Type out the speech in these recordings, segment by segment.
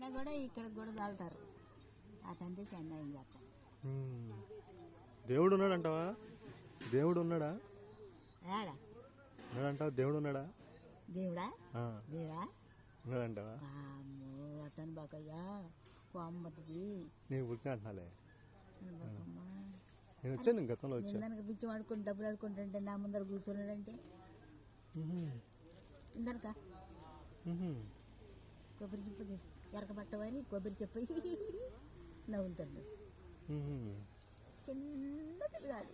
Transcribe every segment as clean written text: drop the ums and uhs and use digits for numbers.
జెండా కూడా ఇక్కడ కూడా దాల్తారు అతంటే జెండా ఏం చేస్తారు. దేవుడు ఉన్నాడంటావా? దేవుడు ఉన్నాడా? ఏడా ఉన్నాడంటావా? దేవుడు ఉన్నాడా? దేవుడా దేవుడా ఉన్నాడంటావా? అతను బాకయ్యా అమ్మది నేను పుట్టిన అంటున్నాలే. నేను వచ్చాను గతంలో వచ్చాను. ఇందాక బిచ్చం ఆడుకుని డబ్బులు ఆడుకుంటుంటే నా ముందర కూర్చున్నాడంటే ఇందనక కొబ్బరి చెప్పది ఎరకబట్టవని కొబ్బరి చెప్పి నవ్వుతాడు. చిన్న పిల్లగాడు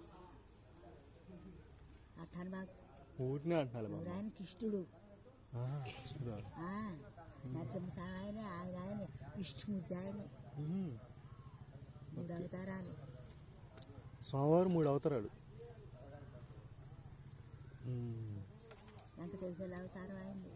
అట్టాను బాగా ఊరినే అంటున్నాను. ఆయనకి ఇష్టడు నరసింహ ఆయనే ఆయన ఇష్టమూర్తి ఆయనే 3 అవతారాలు. సోమవారం 3 అవతారాలు. వెంకటేశ్వర అవతారం అయింది.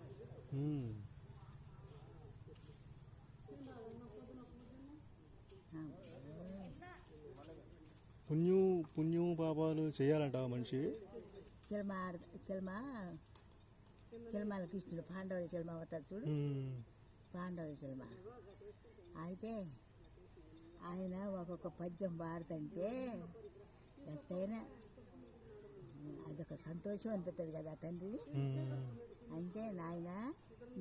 పుణ్యం పాపాలు చేయాలంటావా మనిషి? చిలమాల కృష్ణుడు పాండవుల చిలమ అవుతాడు చూడు, పాండవుల చిలమ. అయితే ఆయన ఒక్కొక్క పద్యం పాడుతుంటే ఎట్టయినా అదొక సంతోషం అనిపిస్తుంది కదా తండ్రి. అంటే నాయన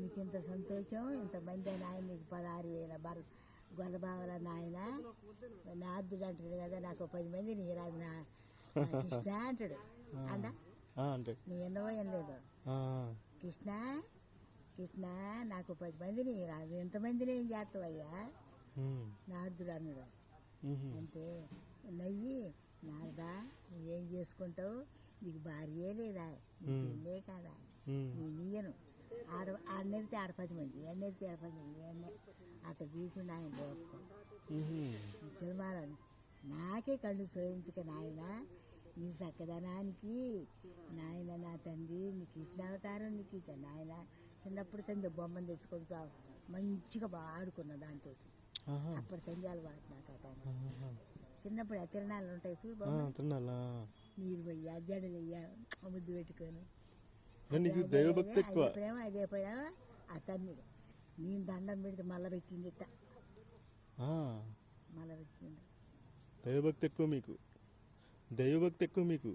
నీకు ఇంత సంతోషం, ఇంతమంది ఆయన నీకు 16,000 గొల్లబావల నాయన నార్దుడు అంటాడు కదా, నాకు 10 మంది నీ రాదు నా కృష్ణ అంటాడు. అంట నువ్వు ఎన్నవో ఏం లేదు కృష్ణ కృష్ణ నాకు 10 మందిని రాదు, ఎంతమందిని ఏం చేస్తావయ్యా నారదుడు అన్నాడు. అంటే నవ్వి నారదా నువ్వేం చేసుకుంటావు, నీకు భార్యే లేదా, నీకే కాదా, నీయను ఆడనెడితే 10 మంది, ఎన్నెడితే 10 మంది అట్లా చూసుకుంటే ఆయన లోకం సినిమాలని నాకే కళ్ళు సోయించుక నాయన నీ చక్కదనానికి నాయన నా తండ్రి నీ కృష్ణావతారం నీకు నాయన. చిన్నప్పుడు సంధ్య బొమ్మను తెచ్చుకొని మంచిగా బాగా ఆడుకున్నా దాంతో. అప్పుడు సంధ్యాలు వాడు నాకు అతను చిన్నప్పుడు ఆ తిరణాలు ఉంటాయి చూడు బొమ్మ, నీరు పోయ్యా జడలు వెయ్యా ముద్దు పెట్టుకొని ప్రేమ అదే పోయా అతన్ని నేను దండం పెడితే మళ్ళా పెట్టింది ఇట్ట మళ్ళా పెట్టింది. దైవభక్తి ఎక్కువ మీకు.